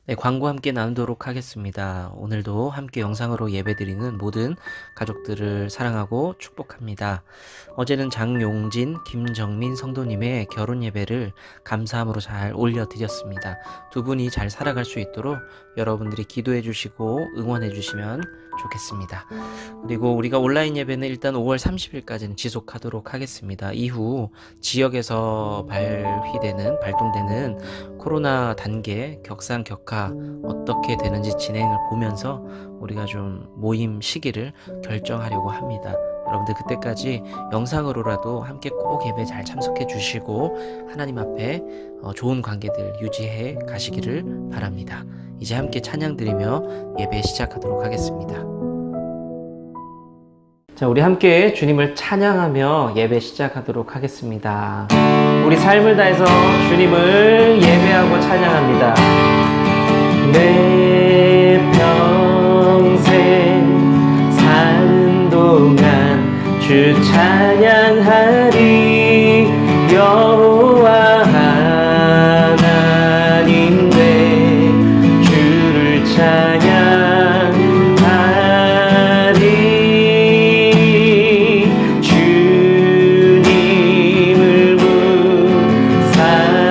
네, 광고 함께 나누도록 하겠습니다. 오늘도 함께 영상으로 예배드리는 모든 가족들을 사랑하고 축복합니다. 어제는 장용진, 김정민 성도님의 결혼 예배를 감사함으로 잘 올려드렸습니다. 두 분이 잘 살아갈 수 있도록 여러분들이 기도해 주시고 응원해 주시면 좋겠습니다. 그리고 우리가 온라인 예배는 일단 5월 30일까지는 지속하도록 하겠습니다. 이후 지역에서 발동되는 코로나 단계, 격상, 격하 어떻게 되는지 진행을 보면서 우리가 좀 모임 시기를 결정하려고 합니다. 여러분들 그때까지 영상으로라도 함께 꼭 예배 잘 참석해 주시고 하나님 앞에 좋은 관계들 유지해 가시기를 바랍니다. 이제 함께 찬양 드리며 예배 시작하도록 하겠습니다. 자, 우리 함께 주님을 찬양하며 예배 시작하도록 하겠습니다. 우리 삶을 다해서 주님을 예배하고 찬양합니다. 내 평생 사는 동안 주 찬양하리. 여호와 하나님 내 주를 찬양하리. 주님을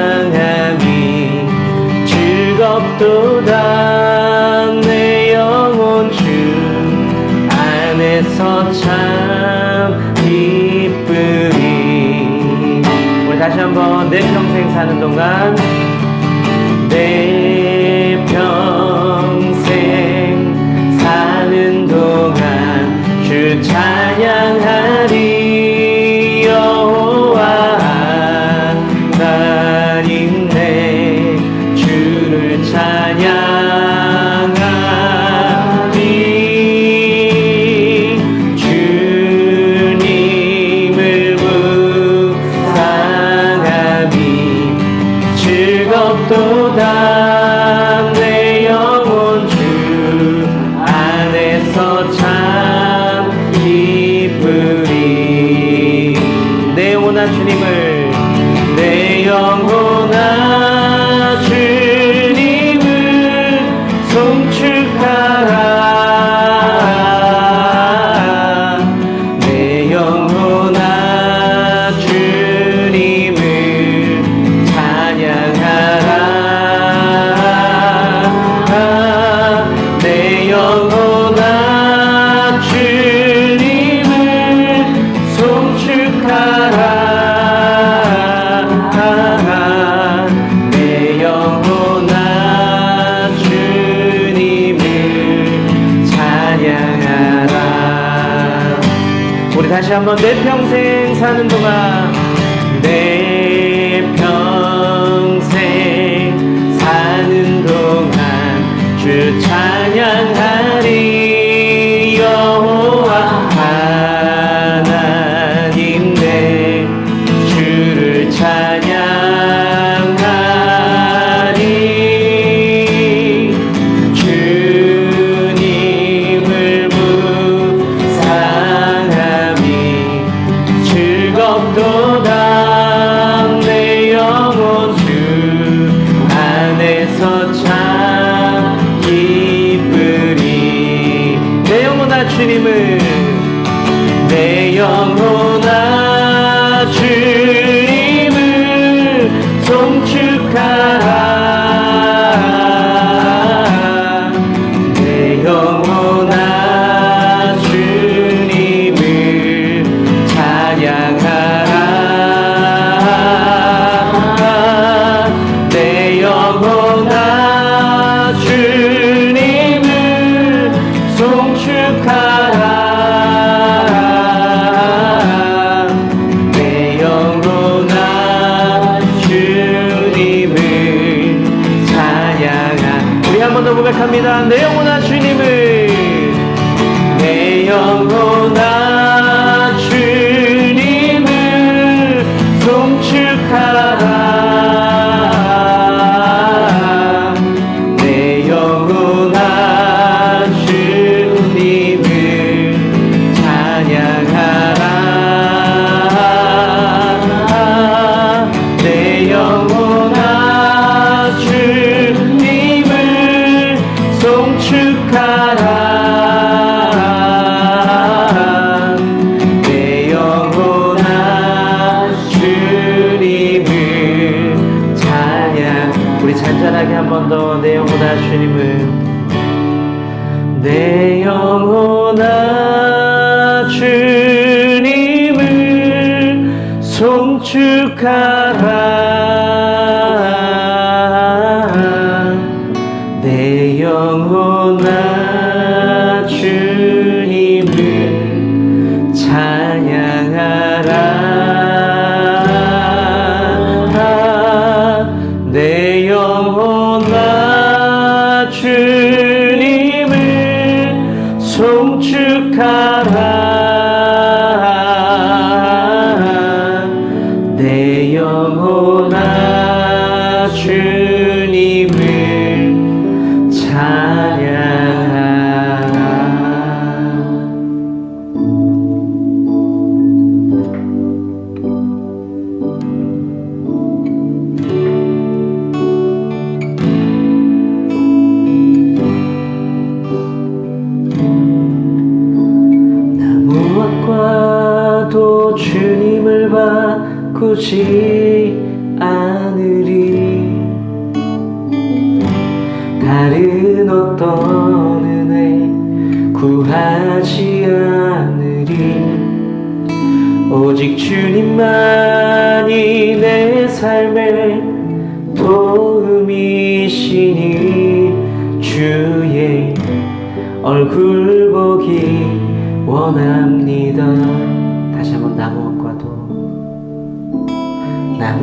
묵상함이 즐겁도다. 내 영혼 주 안에서 참 기쁘리. 우리 다시 한번 내 평생 사는 동안 내 평생 사는 동안 주 찬양하리. 여호와 하나님 내 주를 찬양하리. 주님을 묵상함이 즐겁도다. 내 영혼 주 안에서 참 기쁘리. 내 영혼아 주님을, 내 영혼아 주님을 송축하라. 내 영혼아 주님을 찬양하라. 내 영혼아 주님을 송축하라. 내 영혼아 주님을 찬양하라. 우리 다시 한번 내 평생 사는 동안 내 평생 사는 동안 주 찬양하리. 여호와 하나님 내 주를 찬양하리. 주님을 묵상함이 즐겁도다. 내 영혼 주 안에서 참 기쁘리. 내 영혼아 주님을, 내 영혼아 주님을 송축하라. 내 영혼아 주님을 찬양하라. 내 영혼아 주님을 송축하라. 내 영혼아 주님을 찬양하. 우리 한 번 더 고백합니다. 내 영혼아 주님을, 내 영혼아 주님을 송축하라. 내 영혼아 주님을 찬양하라. 내 영혼아 주님을 내 영혼아 주님을 송축하라. 내 영혼아 주님을 찬양하라. 내 영혼아 주님을 송축하라. 내 영혼아 주님을 찬양하라. 무엇과도 주님을 바꾸지 않으리. 다른 어떤 은혜 구하지 않으리. 오직 주님만이 내 삶의 도움이시니 주의 얼굴 보기 원합니다. 다시 한번 나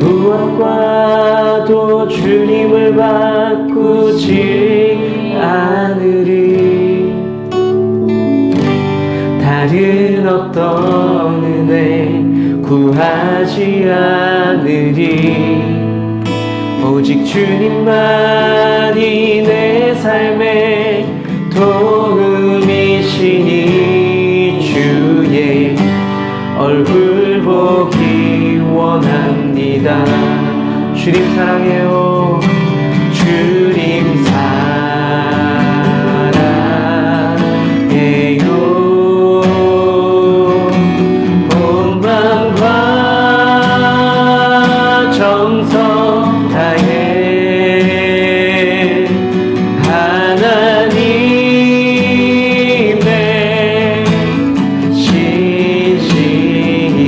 무엇과도 주님을 바꾸지 않으리. 다른 어떤 은혜 구하지 않으리. 오직 주님만이 내 삶의 도움이시니 주의 얼굴 보기 원합니다. 주님 사랑해요. 주님 사랑해요. 온 마음과 정성 다해 하나님의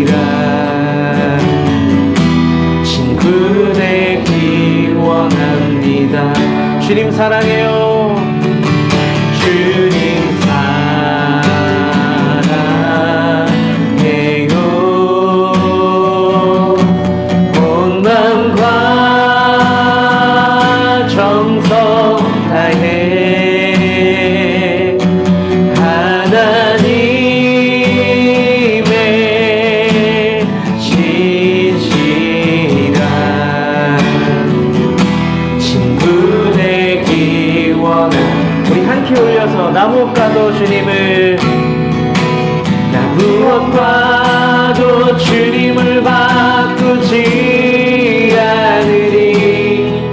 신실한 친구 되기 원합니다. 주님 사랑해요. 주님 사랑해요. 온 마음과 정성 다해 하나님의 신실한 친구 되기 원해. 우리 함께 올려서 나 무엇과도 주님을 나 무엇과도 주님을 바꾸지 않으리.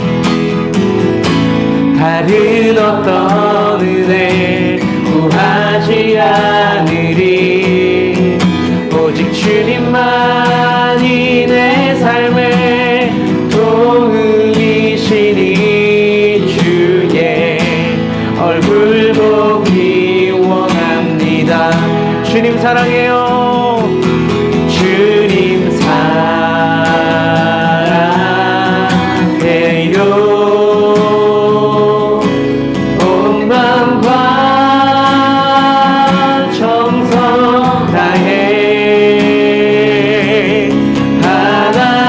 다른 어떤 은혜 구하지 않으리. 오직 주님만이 내 삶의 도움이시니 주의 얼굴 보기 원합니다. 주님 사랑해요. 주님 사랑해요. 온 마음과 정성 다해 하나님의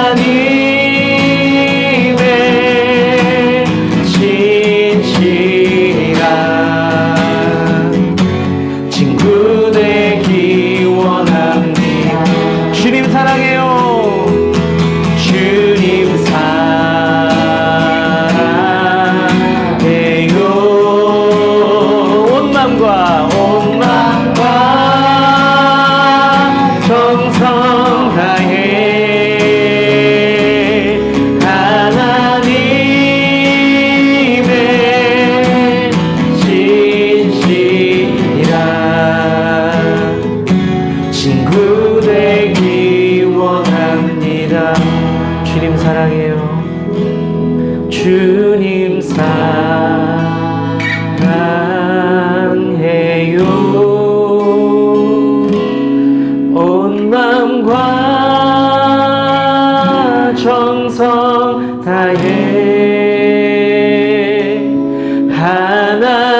신실한 친구 되기 원합니다.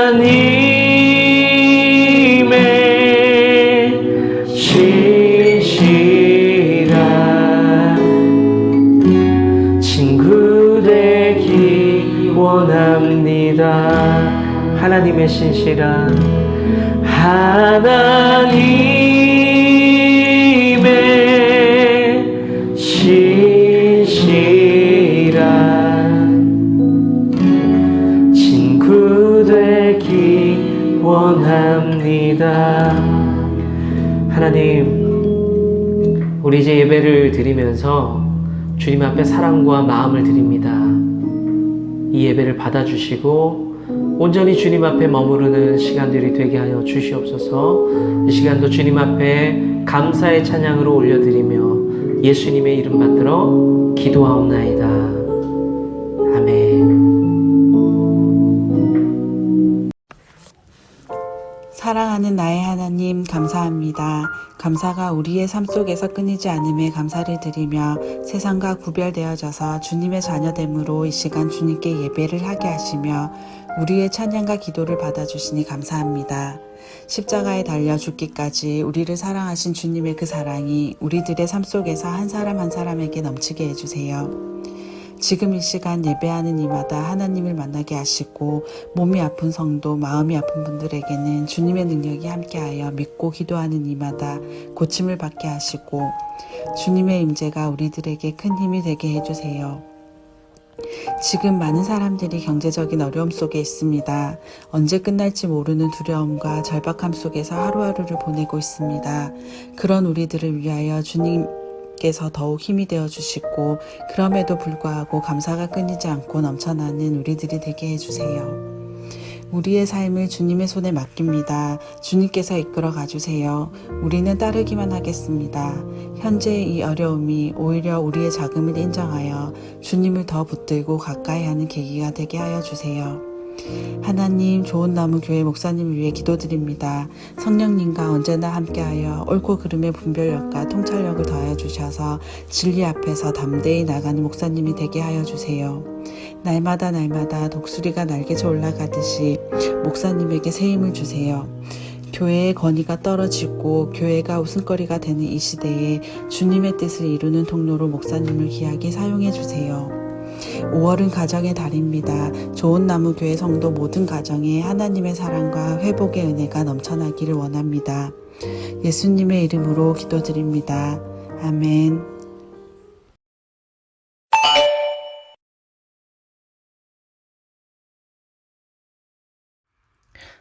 하나님의 신실한 친구 되기 원합니다. 하나님의 신실한 하나님의 신실한 친구 되기 원합니다. 하나님, 우리 이제 예배를 드리면서 주님 앞에 사랑과 마음을 드립니다. 이 예배를 받아주시고 온전히 주님 앞에 머무르는 시간들이 되게 하여 주시옵소서. 이 시간도 주님 앞에 감사의 찬양으로 올려드리며 예수님의 이름 받들어 기도하옵나이다. 아멘. 사랑하는 나의 하나님, 감사합니다. 감사가 우리의 삶 속에서 끊이지 않음에 감사를 드리며 세상과 구별되어져서 주님의 자녀됨으로 이 시간 주님께 예배를 하게 하시며 우리의 찬양과 기도를 받아주시니 감사합니다. 십자가에 달려 죽기까지 우리를 사랑하신 주님의 그 사랑이 우리들의 삶 속에서 한 사람 한 사람에게 넘치게 해주세요. 지금 이 시간 예배하는 이마다 하나님을 만나게 하시고 몸이 아픈 성도, 마음이 아픈 분들에게는 주님의 능력이 함께하여 믿고 기도하는 이마다 고침을 받게 하시고 주님의 임재가 우리들에게 큰 힘이 되게 해주세요. 지금 많은 사람들이 경제적인 어려움 속에 있습니다. 언제 끝날지 모르는 두려움과 절박함 속에서 하루하루를 보내고 있습니다. 그런 우리들을 위하여 주님께서 더욱 힘이 되어 주시고 그럼에도 불구하고 감사가 끊이지 않고 넘쳐나는 우리들이 되게 해주세요. 우리의 삶을 주님의 손에 맡깁니다. 주님께서 이끌어 가주세요. 우리는 따르기만 하겠습니다. 현재의 이 어려움이 오히려 우리의 자금을 인정하여 주님을 더 붙들고 가까이 하는 계기가 되게 하여 주세요. 하나님, 좋은 나무 교회 목사님을 위해 기도드립니다. 성령님과 언제나 함께하여 옳고 그름의 분별력과 통찰력을 더하여 주셔서 진리 앞에서 담대히 나가는 목사님이 되게 하여 주세요. 날마다 독수리가 날개쳐 올라가듯이 목사님에게 새 힘을 주세요. 교회의 권위가 떨어지고 교회가 웃음거리가 되는 이 시대에 주님의 뜻을 이루는 통로로 목사님을 귀하게 사용해 주세요. 5월은 가정의 달입니다. 좋은 나무 교회 성도 모든 가정에 하나님의 사랑과 회복의 은혜가 넘쳐나기를 원합니다. 예수님의 이름으로 기도드립니다. 아멘.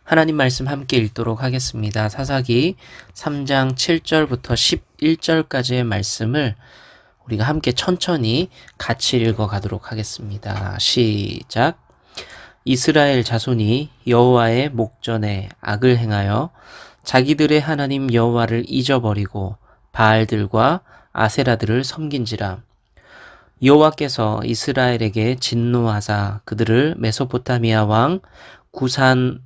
하나님 말씀 함께 읽도록 하겠습니다. 사사기 3장 7절부터 11절까지의 말씀을 우리가 함께 천천히 같이 읽어가도록 하겠습니다. 시작. 이스라엘 자손이 여호와의 목전에 악을 행하여 자기들의 하나님 여호와를 잊어버리고 바알들과 아세라들을 섬긴지라. 여호와께서 이스라엘에게 진노하사 그들을 메소포타미아 왕 구산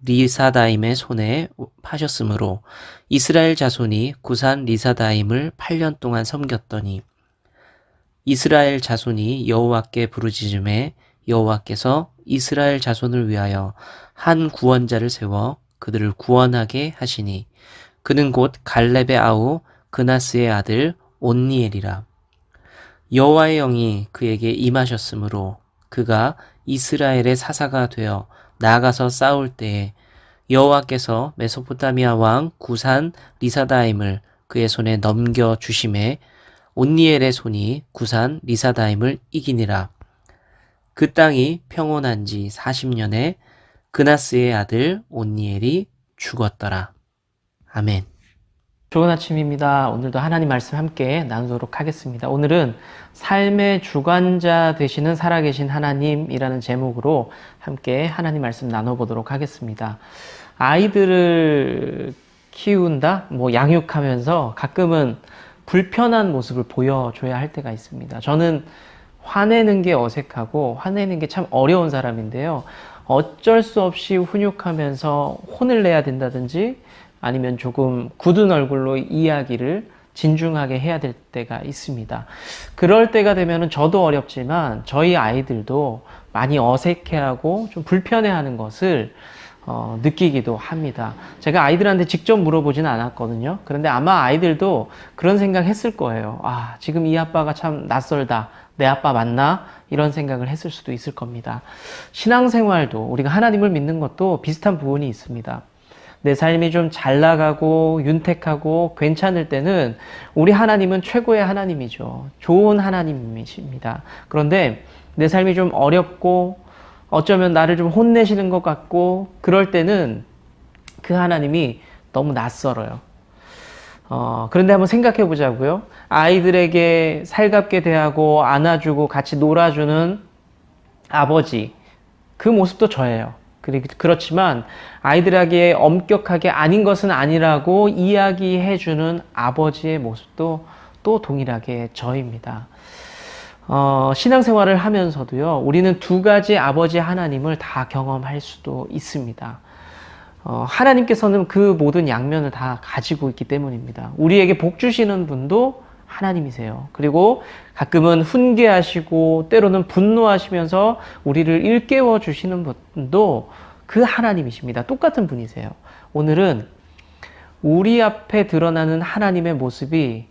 리사다임의 손에 파셨으므로 이스라엘 자손이 구산 리사다임을 8년 동안 섬겼더니 이스라엘 자손이 여호와께 부르짖음에 여호와께서 이스라엘 자손을 위하여 한 구원자를 세워 그들을 구원하게 하시니 그는 곧 갈렙의 아우 그나스의 아들 온니엘이라. 여호와의 영이 그에게 임하셨으므로 그가 이스라엘의 사사가 되어 나아가서 싸울 때에 여호와께서 메소포타미아 왕 구산 리사다임을 그의 손에 넘겨 주심에 온니엘의 손이 구산 리사다임을 이기니라. 그 땅이 평온한 지 40년에 그나스의 아들 온니엘이 죽었더라. 아멘. 좋은 아침입니다. 오늘도 하나님 말씀 함께 나누도록 하겠습니다. 오늘은 삶의 주관자 되시는 살아계신 하나님이라는 제목으로 함께 하나님 말씀 나눠보도록 하겠습니다. 아이들을 키운다, 양육하면서 가끔은 불편한 모습을 보여줘야 할 때가 있습니다. 저는 화내는 게 어색하고 화내는 게 참 어려운 사람인데요. 어쩔 수 없이 훈육하면서 혼을 내야 된다든지 아니면 조금 굳은 얼굴로 이야기를 진중하게 해야 될 때가 있습니다. 그럴 때가 되면 저도 어렵지만 저희 아이들도 많이 어색해하고 좀 불편해하는 것을 느끼기도 합니다. 제가 아이들한테 직접 물어보지는 않았거든요. 그런데 아마 아이들도 그런 생각 했을 거예요. 아, 지금 이 아빠가 참 낯설다. 내 아빠 맞나? 이런 생각을 했을 수도 있을 겁니다. 신앙생활도 우리가 하나님을 믿는 것도 비슷한 부분이 있습니다. 내 삶이 좀 잘 나가고 윤택하고 괜찮을 때는 우리 하나님은 최고의 하나님이죠. 좋은 하나님이십니다. 그런데 내 삶이 좀 어렵고 어쩌면 나를 좀 혼내시는 것 같고 그럴 때는 그 하나님이 너무 낯설어요. 그런데 한번 생각해 보자고요. 아이들에게 살갑게 대하고 안아주고 같이 놀아주는 아버지, 그 모습도 저예요. 그렇지만 아이들에게 엄격하게 아닌 것은 아니라고 이야기해주는 아버지의 모습도 또 동일하게 저입니다. 신앙생활을 하면서도요, 우리는 두 가지 아버지 하나님을 다 경험할 수도 있습니다. 하나님께서는 그 모든 양면을 다 가지고 있기 때문입니다. 우리에게 복 주시는 분도 하나님이세요. 그리고 가끔은 훈계하시고 때로는 분노하시면서 우리를 일깨워 주시는 분도 그 하나님이십니다. 똑같은 분이세요. 오늘은 우리 앞에 드러나는 하나님의 모습이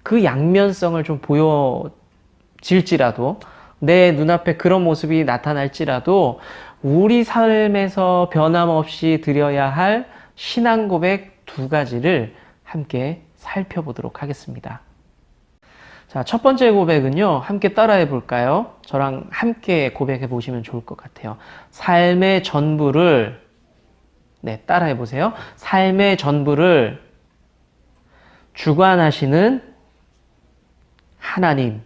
그 양면성을 좀 보여질지라도 내 눈앞에 그런 모습이 나타날지라도 우리 삶에서 변함없이 드려야 할 신앙 고백 두 가지를 함께 살펴보도록 하겠습니다. 자, 첫 번째 고백은요, 함께 따라해 볼까요? 저랑 함께 고백해 보시면 좋을 것 같아요. 삶의 전부를, 따라해 보세요. 삶의 전부를 주관하시는 하나님.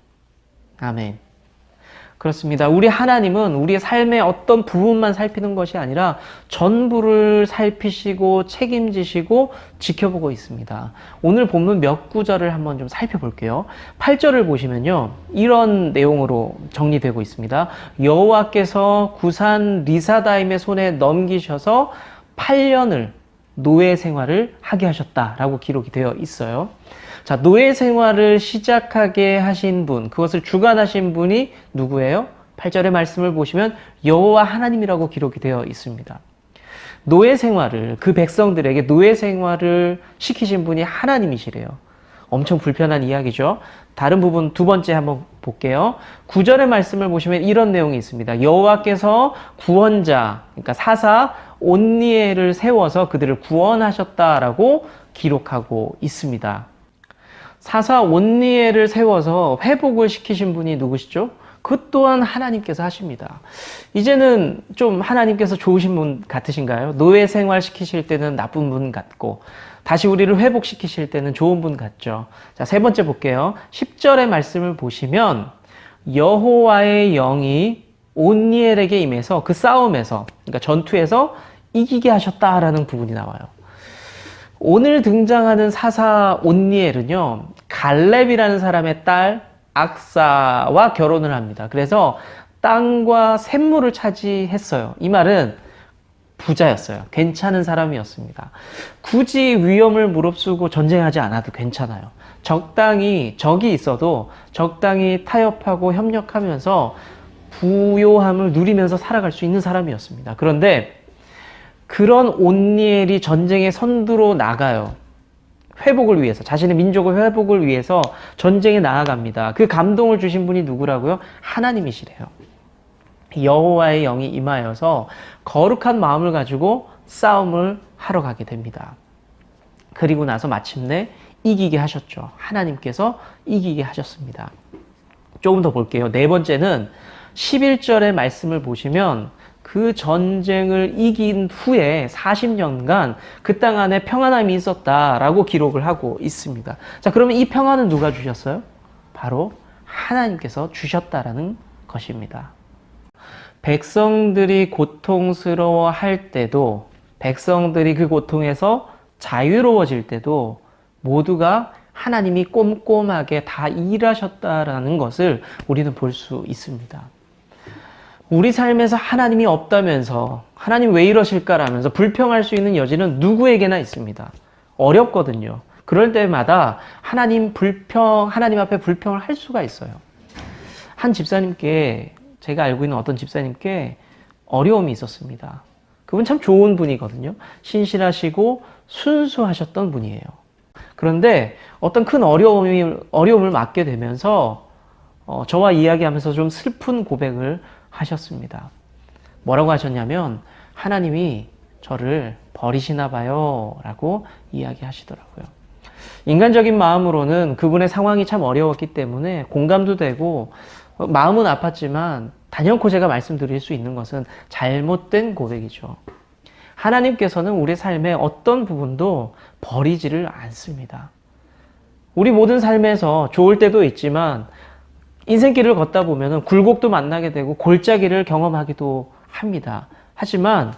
아멘. 그렇습니다. 우리 하나님은 우리의 삶의 어떤 부분만 살피는 것이 아니라 전부를 살피시고 책임지시고 지켜보고 있습니다. 오늘 본문 몇 구절을 한번 좀 살펴볼게요. 8절을 보시면요, 이런 내용으로 정리되고 있습니다. 여호와께서 구산 리사다임의 손에 넘기셔서 8년을 노예 생활을 하게 하셨다라고 기록이 되어 있어요. 자, 노예 생활을 시작하게 하신 분, 그것을 주관하신 분이 누구예요? 8절의 말씀을 보시면 여호와 하나님이라고 기록이 되어 있습니다. 노예 생활을, 그 백성들에게 노예 생활을 시키신 분이 하나님이시래요. 엄청 불편한 이야기죠. 다른 부분 두 번째 한번 볼게요. 9절의 말씀을 보시면 이런 내용이 있습니다. 여호와께서 구원자, 그러니까 사사 온니엘을 세워서 그들을 구원하셨다라고 기록하고 있습니다. 사사 온니엘을 세워서 회복을 시키신 분이 누구시죠? 그 또한 하나님께서 하십니다. 이제는 좀 하나님께서 좋으신 분 같으신가요? 노예 생활 시키실 때는 나쁜 분 같고 다시 우리를 회복시키실 때는 좋은 분 같죠. 자, 세 번째 볼게요. 10절의 말씀을 보시면 여호와의 영이 온니엘에게 임해서 그 싸움에서, 그러니까 전투에서 이기게 하셨다라는 부분이 나와요. 오늘 등장하는 사사 온니엘은요, 갈렙이라는 사람의 딸 악사와 결혼을 합니다. 그래서 땅과 샘물을 차지했어요. 이 말은 부자였어요. 괜찮은 사람이었습니다. 굳이 위험을 무릅쓰고 전쟁하지 않아도 괜찮아요. 적당히 적이 있어도 적당히 타협하고 협력하면서 부요함을 누리면서 살아갈 수 있는 사람이었습니다. 그런데 그런 온니엘이 전쟁의 선두로 나가요. 회복을 위해서, 자신의 민족의 회복을 위해서 전쟁에 나아갑니다. 그 감동을 주신 분이 누구라고요? 하나님이시래요. 여호와의 영이 임하여서 거룩한 마음을 가지고 싸움을 하러 가게 됩니다. 그리고 나서 마침내 이기게 하셨죠. 하나님께서 이기게 하셨습니다. 조금 더 볼게요. 네 번째는 11절의 말씀을 보시면 그 전쟁을 이긴 후에 40년간 그 땅 안에 평안함이 있었다라고 기록을 하고 있습니다. 자, 그러면 이 평안은 누가 주셨어요? 바로 하나님께서 주셨다라는 것입니다. 백성들이 고통스러워 할 때도, 백성들이 그 고통에서 자유로워질 때도 모두가 하나님이 꼼꼼하게 다 일하셨다라는 것을 우리는 볼 수 있습니다. 우리 삶에서 하나님이 없다면서 하나님 왜 이러실까라면서 불평할 수 있는 여지는 누구에게나 있습니다. 어렵거든요. 그럴 때마다 하나님 앞에 불평을 할 수가 있어요. 한 집사님께, 제가 알고 있는 어떤 집사님께 어려움이 있었습니다. 그분 참 좋은 분이거든요. 신실하시고 순수하셨던 분이에요. 그런데 어떤 큰 어려움을 맞게 되면서 저와 이야기하면서 좀 슬픈 고백을 하셨습니다. 뭐라고 하셨냐면 하나님이 저를 버리시나 봐요 라고 이야기하시더라고요. 인간적인 마음으로는 그분의 상황이 참 어려웠기 때문에 공감도 되고 마음은 아팠지만 단연코 제가 말씀드릴 수 있는 것은 잘못된 고백이죠. 하나님께서는 우리 삶의 어떤 부분도 버리지를 않습니다. 우리 모든 삶에서 좋을 때도 있지만 인생길을 걷다 보면 굴곡도 만나게 되고 골짜기를 경험하기도 합니다. 하지만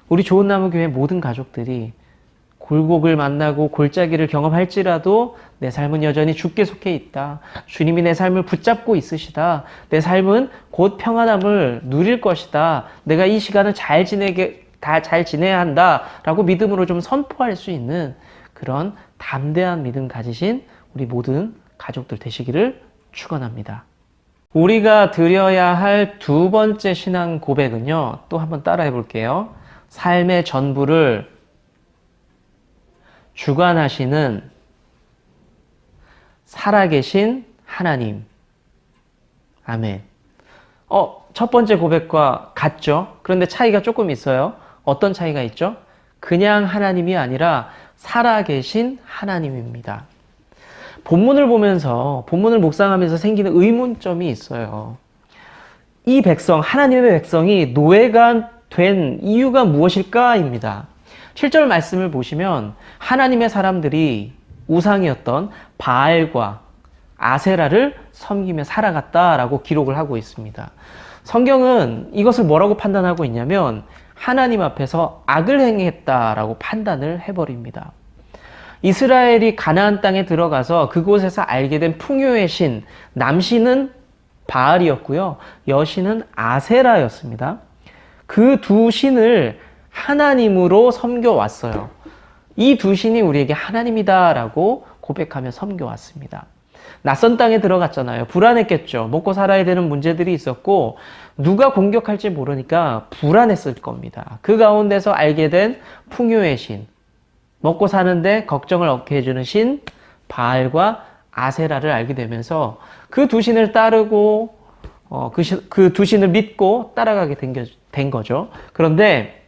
우리 좋은 나무 교회 모든 가족들이 굴곡을 만나고 골짜기를 경험할지라도 내 삶은 여전히 주께 속해 있다. 주님이 내 삶을 붙잡고 있으시다. 내 삶은 곧 평안함을 누릴 것이다. 내가 이 시간을 잘 지내야 한다. 라고 믿음으로 좀 선포할 수 있는 그런 담대한 믿음 가지신 우리 모든 가족들 되시기를 축원합니다. 우리가 드려야 할 두 번째 신앙 고백은요. 또 한번 따라해 볼게요. 삶의 전부를 주관하시는 살아계신 하나님. 아멘. 첫 번째 고백과 같죠? 그런데 차이가 조금 있어요. 어떤 차이가 있죠? 그냥 하나님이 아니라 살아계신 하나님입니다. 본문을 보면서, 본문을 묵상하면서 생기는 의문점이 있어요. 이 백성, 하나님의 백성이 노예가 된 이유가 무엇일까입니다. 7절 말씀을 보시면 하나님의 사람들이 우상이었던 바알과 아세라를 섬기며 살아갔다라고 기록을 하고 있습니다. 성경은 이것을 뭐라고 판단하고 있냐면 하나님 앞에서 악을 행했다라고 판단을 해버립니다. 이스라엘이 가나안 땅에 들어가서 그곳에서 알게 된 풍요의 신, 남신은 바알이었고요. 여신은 아세라였습니다. 그 두 신을 하나님으로 섬겨왔어요. 이 두 신이 우리에게 하나님이다라고 고백하며 섬겨왔습니다. 낯선 땅에 들어갔잖아요. 불안했겠죠. 먹고 살아야 되는 문제들이 있었고 누가 공격할지 모르니까 불안했을 겁니다. 그 가운데서 알게 된 풍요의 신, 먹고 사는데 걱정을 없게 해주는 신 바알과 아세라를 알게 되면서 그 두 신을 따르고 그 두 신을 믿고 따라가게 된 거죠. 그런데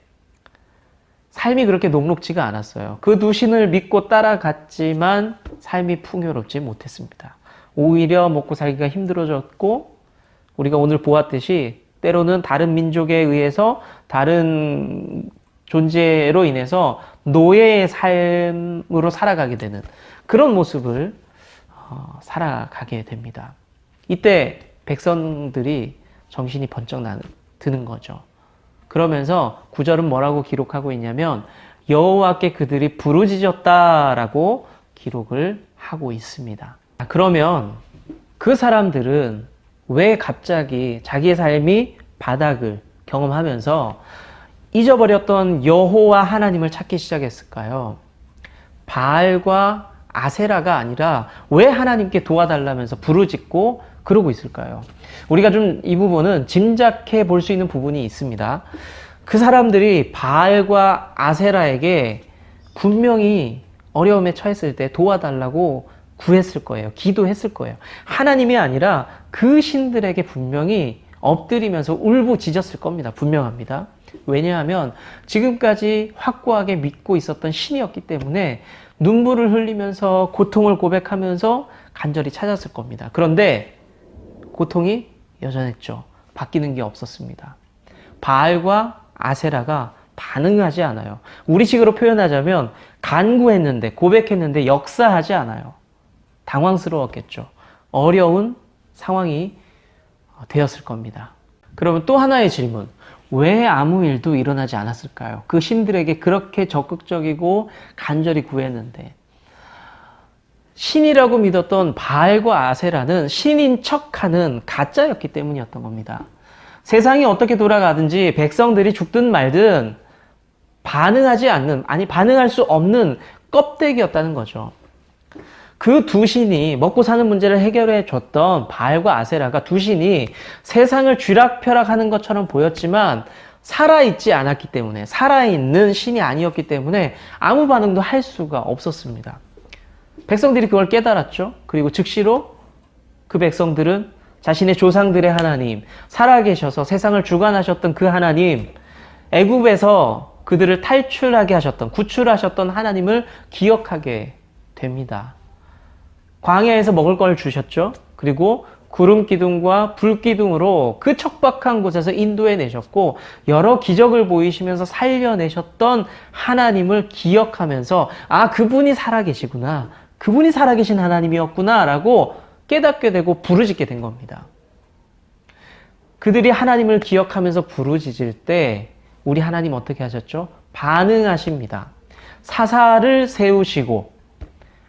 삶이 그렇게 녹록지가 않았어요. 그 두 신을 믿고 따라갔지만 삶이 풍요롭지 못했습니다. 오히려 먹고 살기가 힘들어졌고 우리가 오늘 보았듯이 때로는 다른 민족에 의해서 다른 존재로 인해서 노예의 삶으로 살아가게 되는 그런 모습을 살아가게 됩니다. 이때 백성들이 정신이 번쩍 드는 거죠. 그러면서 9절은 뭐라고 기록하고 있냐면 여호와께 그들이 부르짖었다라고 기록을 하고 있습니다. 그러면 그 사람들은 왜 갑자기 자기의 삶이 바닥을 경험하면서 잊어버렸던 여호와 하나님을 찾기 시작했을까요? 바알과 아세라가 아니라 왜 하나님께 도와달라면서 부르짖고 그러고 있을까요? 우리가 좀 이 부분은 짐작해 볼 수 있는 부분이 있습니다. 그 사람들이 바알과 아세라에게 분명히 어려움에 처했을 때 도와달라고 구했을 거예요. 기도했을 거예요. 하나님이 아니라 그 신들에게 분명히 엎드리면서 울부짖었을 겁니다. 분명합니다. 왜냐하면 지금까지 확고하게 믿고 있었던 신이었기 때문에 눈물을 흘리면서 고통을 고백하면서 간절히 찾았을 겁니다. 그런데 고통이 여전했죠. 바뀌는 게 없었습니다. 바알과 아세라가 반응하지 않아요. 우리식으로 표현하자면 간구했는데 고백했는데 역사하지 않아요. 당황스러웠겠죠. 어려운 상황이 되었을 겁니다. 그러면 또 하나의 질문. 왜 아무 일도 일어나지 않았을까요? 그 신들에게 그렇게 적극적이고 간절히 구했는데 신이라고 믿었던 바알과 아세라는 신인 척하는 가짜였기 때문이었던 겁니다. 세상이 어떻게 돌아가든지 백성들이 죽든 말든 반응하지 않는, 아니 반응할 수 없는 껍데기였다는 거죠. 그 두 신이 먹고 사는 문제를 해결해 줬던 바알과 아세라가 두 신이 세상을 쥐락펴락하는 것처럼 보였지만 살아있지 않았기 때문에, 살아있는 신이 아니었기 때문에 아무 반응도 할 수가 없었습니다. 백성들이 그걸 깨달았죠. 그리고 즉시로 그 백성들은 자신의 조상들의 하나님, 살아계셔서 세상을 주관하셨던 그 하나님, 애굽에서 그들을 탈출하게 하셨던, 구출하셨던 하나님을 기억하게 됩니다. 광야에서 먹을 걸 주셨죠. 그리고 구름 기둥과 불 기둥으로 그 척박한 곳에서 인도해 내셨고 여러 기적을 보이시면서 살려내셨던 하나님을 기억하면서 아, 그분이 살아계시구나. 그분이 살아계신 하나님이었구나 라고 깨닫게 되고 부르짖게 된 겁니다. 그들이 하나님을 기억하면서 부르짖을 때 우리 하나님 어떻게 하셨죠? 반응하십니다. 사사를 세우시고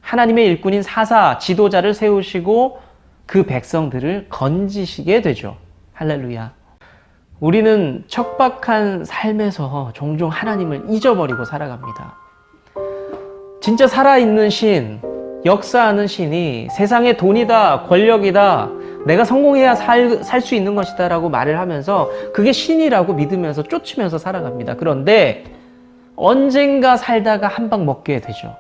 하나님의 일꾼인 사사, 지도자를 세우시고 그 백성들을 건지시게 되죠. 할렐루야. 우리는 척박한 삶에서 종종 하나님을 잊어버리고 살아갑니다. 진짜 살아있는 신, 역사하는 신이 세상의 돈이다, 권력이다, 내가 성공해야 살 수 있는 것이다 라고 말을 하면서 그게 신이라고 믿으면서 쫓으면서 살아갑니다. 그런데 언젠가 살다가 한 방 먹게 되죠.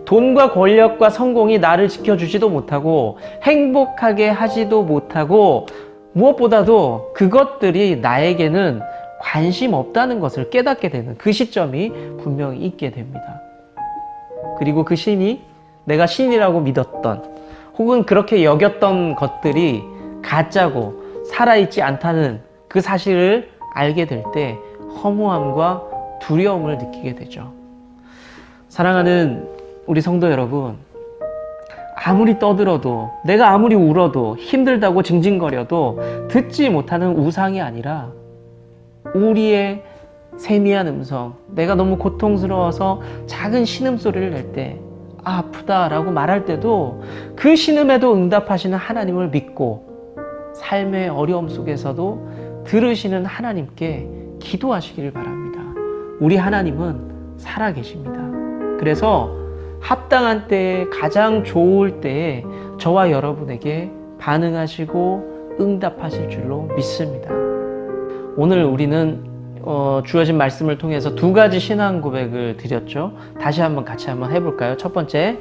돈과 권력과 성공이 나를 지켜주지도 못하고 행복하게 하지도 못하고 무엇보다도 그것들이 나에게는 관심 없다는 것을 깨닫게 되는 그 시점이 분명히 있게 됩니다. 그리고 그 신이 내가 신이라고 믿었던 혹은 그렇게 여겼던 것들이 가짜고 살아있지 않다는 그 사실을 알게 될 때 허무함과 두려움을 느끼게 되죠. 사랑하는 우리 성도 여러분, 아무리 떠들어도 내가 아무리 울어도 힘들다고 징징거려도 듣지 못하는 우상이 아니라 우리의 세미한 음성, 내가 너무 고통스러워서 작은 신음소리를 낼 때 아프다라고 말할 때도 그 신음에도 응답하시는 하나님을 믿고 삶의 어려움 속에서도 들으시는 하나님께 기도하시기를 바랍니다. 우리 하나님은 살아계십니다. 그래서 합당한 때에 가장 좋을 때에 저와 여러분에게 반응하시고 응답하실 줄로 믿습니다. 오늘 우리는 주어진 말씀을 통해서 두 가지 신앙 고백을 드렸죠. 다시 한번 같이 한번 해볼까요? 첫 번째,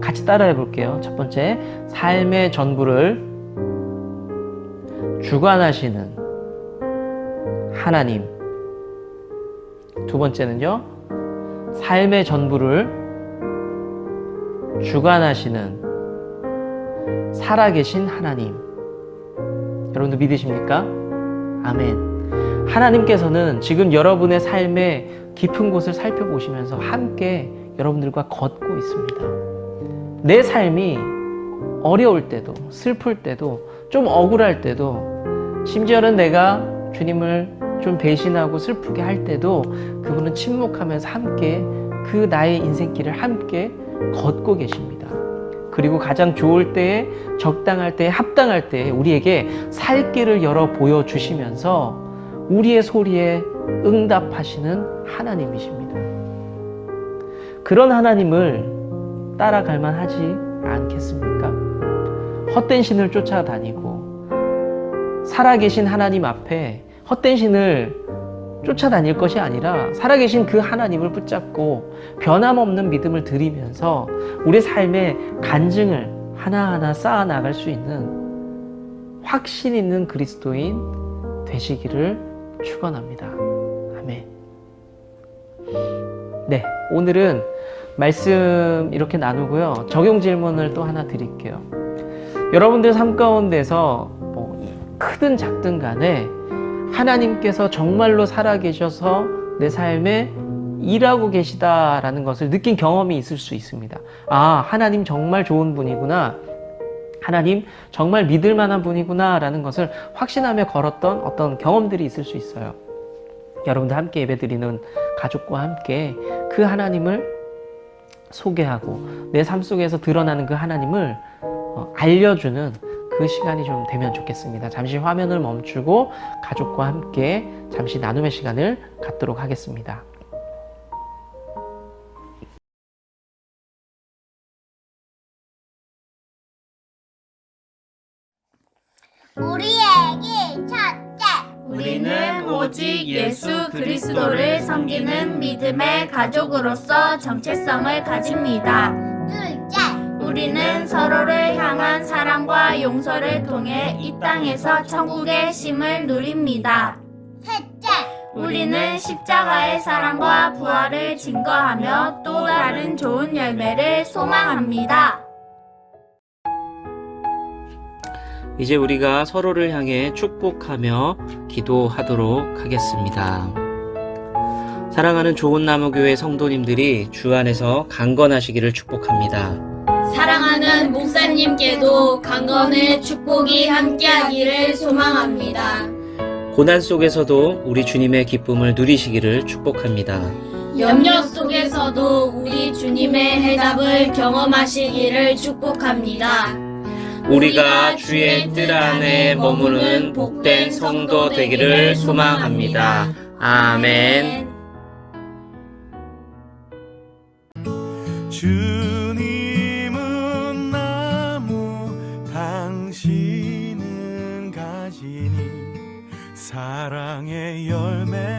같이 따라 해볼게요. 첫 번째, 삶의 전부를 주관하시는 하나님. 두 번째는요, 삶의 전부를 주관하시는 살아계신 하나님. 여러분도 믿으십니까? 아멘. 하나님께서는 지금 여러분의 삶의 깊은 곳을 살펴보시면서 함께 여러분들과 걷고 있습니다. 내 삶이 어려울 때도, 슬플 때도, 좀 억울할 때도, 심지어는 내가 주님을 좀 배신하고 슬프게 할 때도 그분은 침묵하면서 함께 그 나의 인생길을 함께 걷고 계십니다. 그리고 가장 좋을 때에, 적당할 때에, 합당할 때에 우리에게 살 길을 열어 보여주시면서 우리의 소리에 응답하시는 하나님이십니다. 그런 하나님을 따라갈 만하지 않겠습니까? 헛된 신을 쫓아다니고 살아계신 하나님 앞에 헛된 신을 쫓아다닐 것이 아니라 살아계신 그 하나님을 붙잡고 변함없는 믿음을 드리면서 우리 삶의 간증을 하나하나 쌓아나갈 수 있는 확신 있는 그리스도인 되시기를 축원합니다. 아멘. 네, 오늘은 말씀 이렇게 나누고요. 적용 질문을 또 하나 드릴게요. 여러분들 삶 가운데서 크든 작든 간에 하나님께서 정말로 살아계셔서 내 삶에 일하고 계시다라는 것을 느낀 경험이 있을 수 있습니다. 아, 하나님 정말 좋은 분이구나. 하나님 정말 믿을 만한 분이구나 라는 것을 확신하며 걸었던 어떤 경험들이 있을 수 있어요. 여러분들 함께 예배드리는 가족과 함께 그 하나님을 소개하고 내 삶 속에서 드러나는 그 하나님을 알려주는 그 시간이 좀 되면 좋겠습니다. 잠시 화면을 멈추고 가족과 함께 잠시 나눔의 시간을 갖도록 하겠습니다. 우리의 길 첫째. 우리는 우리는 오직 예수 그리스도를 섬기는 믿음의 가족으로서 정체성을 가집니다. 둘째, 우리는 서로를 향한 사랑과 용서를 통해 이 땅에서 천국의 쉼을 누립니다. 셋째, 우리는 십자가의 사랑과 부활을 증거하며 또 다른 좋은 열매를 소망합니다. 이제 우리가 서로를 향해 축복하며 기도하도록 하겠습니다. 사랑하는 좋은 나무 교회 성도님들이 주 안에서 강건하시기를 축복합니다. 사랑하는 목사님께도 강건의 축복이 함께하기를 소망합니다. 고난 속에서도 우리 주님의 기쁨을 누리시기를 축복합니다. 염려 속에서도 우리 주님의 해답을 경험하시기를 축복합니다. 우리가 주의 뜻 안에 머무는 복된 성도 되기를 소망합니다. 아멘. 주님은 나무, 당신은 가지니 사랑의 열매